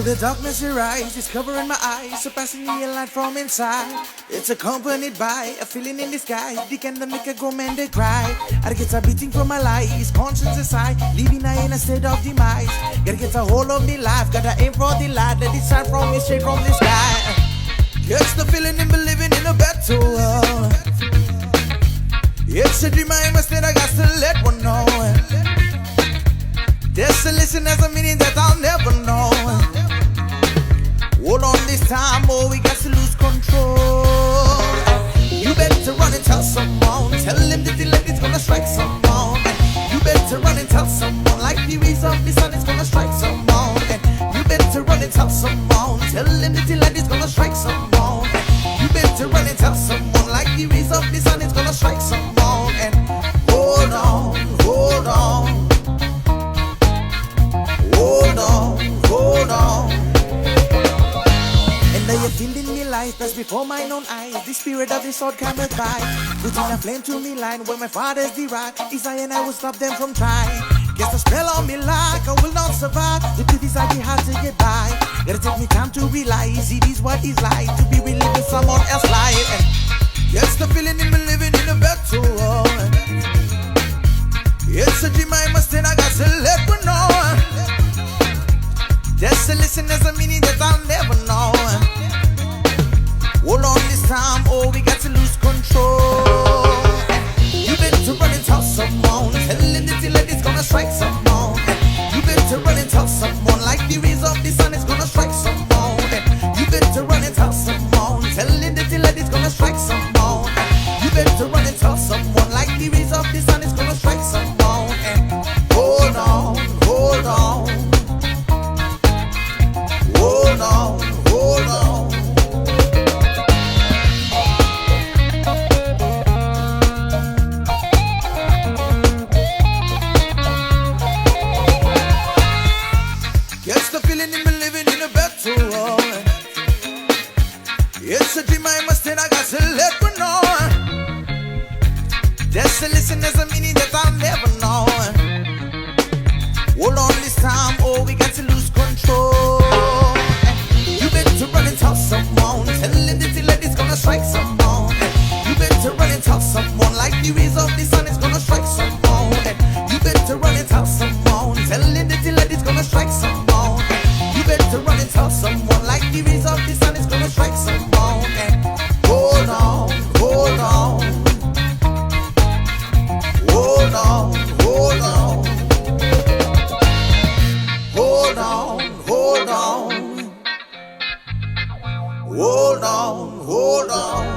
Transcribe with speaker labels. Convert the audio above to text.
Speaker 1: the darkness arises, it's covering my eyes, surpassing the light from inside. It's accompanied by a feeling in the sky. The can make a grown man they cry. I get a beating for my life, conscience aside, living I in a state of demise. Gotta get a hold of the life, gotta aim for the light that is shine from me straight from the sky. It's the feeling in believing in a better world. It's a dream I must that I got to let one know. Desolation has a meaning that I'll never know. Hold on this time, oh, we got to lose control. You better run and tell someone, tell him that the light is gonna strike someone. You better run and tell someone, like the rays of the sun is gonna strike someone. You better run and tell someone, tell him that the light is gonna strike someone. You better run and tell someone, like the rays of the sun is gonna strike someone. And hold on, hold on. Hold on, hold on. And now you're feeling me life that's before mine own eyes. The spirit of the sword cometh by, putting a flame to me line where my father's derived. Isaiah and I will stop them from trying. Guess the spell on me like I will not survive. The truth is I get hard to get by. Gotta take me time to realize it is what is like to be reliving someone else's life. And yes, the feeling in me living in a better world. It's a dream I must and I got to let me know. Desolation has a meaning that I'll never know. Hold on this time, oh, we got to lose control. You better run and tell someone, tell him that the light is gonna strike someone. You better run and tell someone, like the rays of the sun is gonna strike someone. You better run and tell someone, tell him that the light is gonna strike someone. You better run and tell someone, like the rays of the sun is gonna strike someone. And hold on, hold on. Hold on, hold on. Yes, the feeling in me living in a better world. It's a dream I must and I got to let me know. Desolation has a meaning that I'll never know. Hold on this time, oh, we got to lose control. You better run and tell someone, tell him that the light is gonna strike someone. You better run and tell someone, like the rays of the sun is gonna strike someone. You better run and tell someone, tell him that the light is gonna strike someone. You better run and tell someone, like the rays of the sun is gonna strike someone. And hold on, hold on. Hold on, hold on. Hold on, hold on. Hold on, hold on.